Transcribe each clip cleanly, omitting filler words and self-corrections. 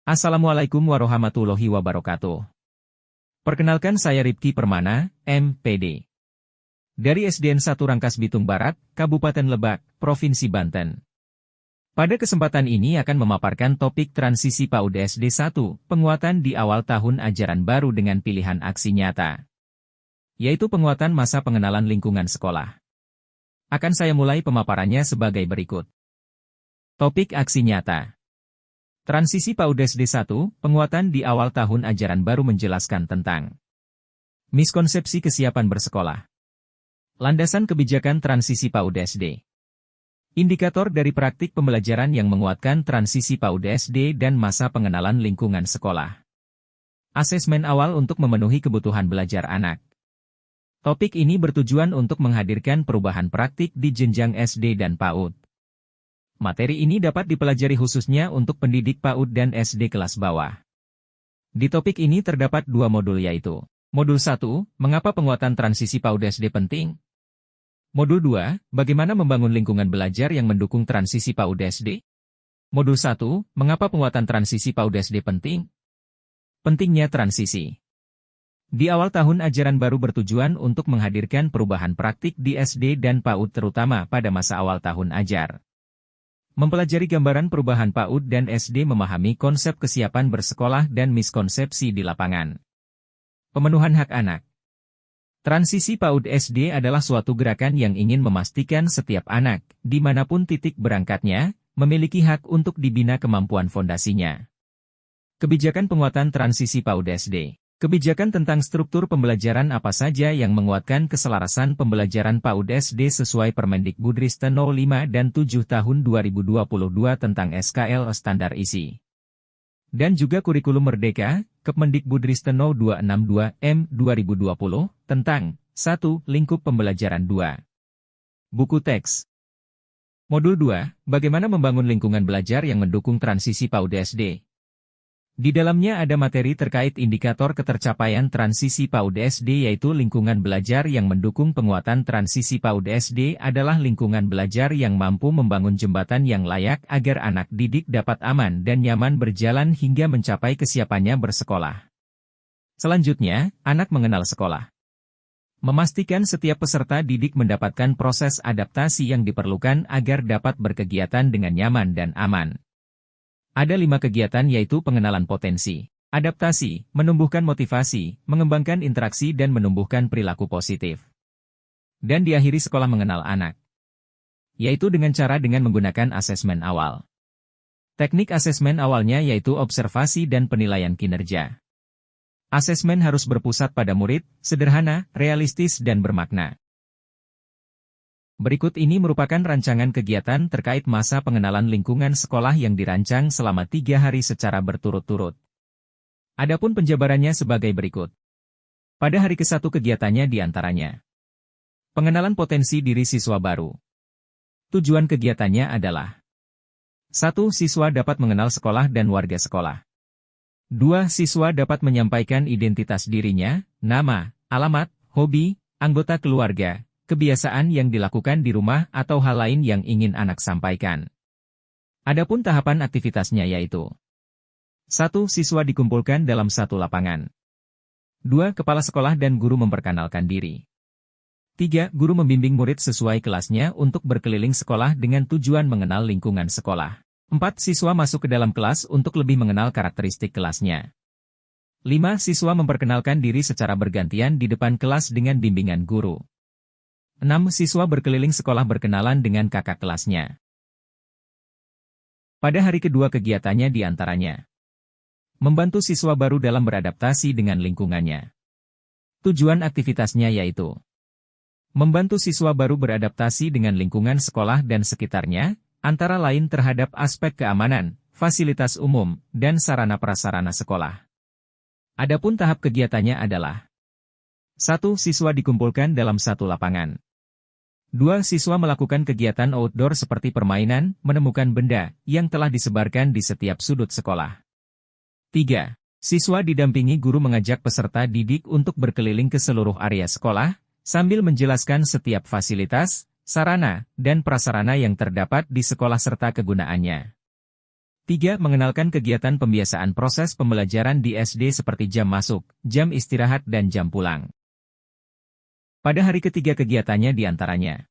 Assalamualaikum warahmatullahi wabarakatuh. Perkenalkan saya Ripki Permana, MPD. Dari SDN 1 Rangkas Bitung Barat, Kabupaten Lebak, Provinsi Banten. Pada kesempatan ini akan memaparkan topik transisi PAUD SD 1, penguatan di awal tahun ajaran baru dengan pilihan aksi nyata. Yaitu penguatan masa pengenalan lingkungan sekolah. Akan saya mulai pemaparannya sebagai berikut. Topik aksi nyata. Transisi PAUD SD 1, penguatan di awal tahun ajaran baru menjelaskan tentang miskonsepsi kesiapan bersekolah. Landasan kebijakan transisi PAUD SD. Indikator dari praktik pembelajaran yang menguatkan transisi PAUD SD dan masa pengenalan lingkungan sekolah. Asesmen awal untuk memenuhi kebutuhan belajar anak. Topik ini bertujuan untuk menghadirkan perubahan praktik di jenjang SD dan PAUD. Materi ini dapat dipelajari khususnya untuk pendidik PAUD dan SD kelas bawah. Di topik ini terdapat dua modul yaitu, Modul 1, Mengapa penguatan transisi PAUD SD penting? Modul 2, Bagaimana membangun lingkungan belajar yang mendukung transisi PAUD SD? Modul 1, Mengapa penguatan transisi PAUD SD penting? Pentingnya transisi. Di awal tahun ajaran baru bertujuan untuk menghadirkan perubahan praktik di SD dan PAUD terutama pada masa awal tahun ajar. Mempelajari gambaran perubahan PAUD dan SD memahami konsep kesiapan bersekolah dan miskonsepsi di lapangan. Pemenuhan hak anak. Transisi PAUD SD adalah suatu gerakan yang ingin memastikan setiap anak, dimanapun titik berangkatnya, memiliki hak untuk dibina kemampuan fondasinya. Kebijakan penguatan transisi PAUD SD. Kebijakan tentang struktur pembelajaran apa saja yang menguatkan keselarasan pembelajaran PAUD SD sesuai Permendikbudristek 05 dan 7 tahun 2022 tentang SKL Standar Isi. Dan juga Kurikulum Merdeka, Kemendikbudristek 0262 M 2020, tentang 1. Lingkup Pembelajaran 2. Buku teks. Modul 2, Bagaimana membangun lingkungan belajar yang mendukung transisi PAUD SD. Di dalamnya ada materi terkait indikator ketercapaian transisi PAUD SD yaitu lingkungan belajar yang mendukung penguatan transisi PAUD SD adalah lingkungan belajar yang mampu membangun jembatan yang layak agar anak didik dapat aman dan nyaman berjalan hingga mencapai kesiapannya bersekolah. Selanjutnya, anak mengenal sekolah. Memastikan setiap peserta didik mendapatkan proses adaptasi yang diperlukan agar dapat berkegiatan dengan nyaman dan aman. Ada 5 kegiatan yaitu pengenalan potensi, adaptasi, menumbuhkan motivasi, mengembangkan interaksi dan menumbuhkan perilaku positif. Dan diakhiri sekolah mengenal anak. Yaitu dengan menggunakan asesmen awal. Teknik asesmen awalnya yaitu observasi dan penilaian kinerja. Asesmen harus berpusat pada murid, sederhana, realistis dan bermakna. Berikut ini merupakan rancangan kegiatan terkait masa pengenalan lingkungan sekolah yang dirancang selama 3 hari secara berturut-turut. Adapun penjabarannya sebagai berikut. Pada hari ke-1 kegiatannya diantaranya. Pengenalan potensi diri siswa baru. Tujuan kegiatannya adalah 1. Siswa dapat mengenal sekolah dan warga sekolah. 2. Siswa dapat menyampaikan identitas dirinya, nama, alamat, hobi, anggota keluarga, kebiasaan yang dilakukan di rumah atau hal lain yang ingin anak sampaikan. Adapun tahapan aktivitasnya yaitu 1. Siswa dikumpulkan dalam satu lapangan. 2. Kepala sekolah dan guru memperkenalkan diri. 3. Guru membimbing murid sesuai kelasnya untuk berkeliling sekolah dengan tujuan mengenal lingkungan sekolah. 4. Siswa masuk ke dalam kelas untuk lebih mengenal karakteristik kelasnya. 5. Siswa memperkenalkan diri secara bergantian di depan kelas dengan bimbingan guru. 6. Siswa berkeliling sekolah berkenalan dengan kakak kelasnya. Pada hari kedua kegiatannya diantaranya membantu siswa baru dalam beradaptasi dengan lingkungannya. Tujuan aktivitasnya yaitu membantu siswa baru beradaptasi dengan lingkungan sekolah dan sekitarnya, antara lain terhadap aspek keamanan, fasilitas umum, dan sarana prasarana sekolah. Adapun tahap kegiatannya adalah 1. Siswa dikumpulkan dalam satu lapangan. 2. Siswa melakukan kegiatan outdoor seperti permainan, menemukan benda yang telah disebarkan di setiap sudut sekolah. 3. Siswa didampingi guru mengajak peserta didik untuk berkeliling ke seluruh area sekolah, sambil menjelaskan setiap fasilitas, sarana, dan prasarana yang terdapat di sekolah serta kegunaannya. 3. Mengenalkan kegiatan pembiasaan proses pembelajaran di SD seperti jam masuk, jam istirahat dan jam pulang. Pada hari ketiga kegiatannya diantaranya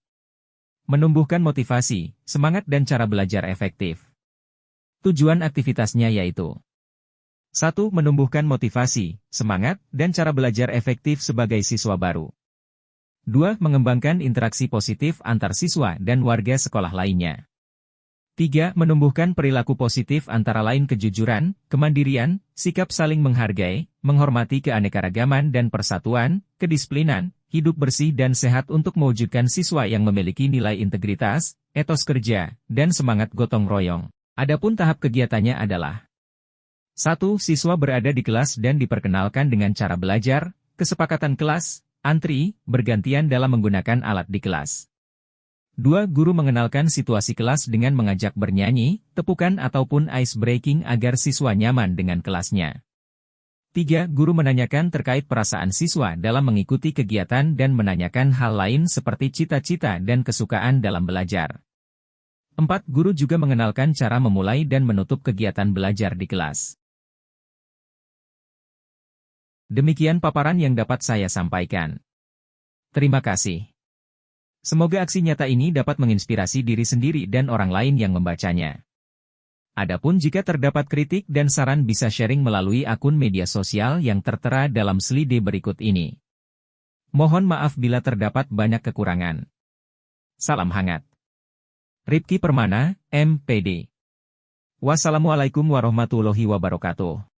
menumbuhkan motivasi, semangat dan cara belajar efektif. Tujuan aktivitasnya yaitu 1. Menumbuhkan motivasi, semangat, dan cara belajar efektif sebagai siswa baru. 2. Mengembangkan interaksi positif antar siswa dan warga sekolah lainnya. 3. Menumbuhkan perilaku positif antara lain kejujuran, kemandirian, sikap saling menghargai, menghormati keanekaragaman dan persatuan, kedisiplinan, hidup bersih dan sehat untuk mewujudkan siswa yang memiliki nilai integritas, etos kerja, dan semangat gotong royong. Adapun tahap kegiatannya adalah 1. Siswa berada di kelas dan diperkenalkan dengan cara belajar, kesepakatan kelas, antri, bergantian dalam menggunakan alat di kelas. 2. Guru mengenalkan situasi kelas dengan mengajak bernyanyi, tepukan ataupun ice breaking agar siswa nyaman dengan kelasnya. 3. Guru menanyakan terkait perasaan siswa dalam mengikuti kegiatan dan menanyakan hal lain seperti cita-cita dan kesukaan dalam belajar. 4. Guru juga mengenalkan cara memulai dan menutup kegiatan belajar di kelas. Demikian paparan yang dapat saya sampaikan. Terima kasih. Semoga aksi nyata ini dapat menginspirasi diri sendiri dan orang lain yang membacanya. Adapun jika terdapat kritik dan saran bisa sharing melalui akun media sosial yang tertera dalam slide berikut ini. Mohon maaf bila terdapat banyak kekurangan. Salam hangat. Ripki Permana, MPD. Wassalamualaikum warahmatullahi wabarakatuh.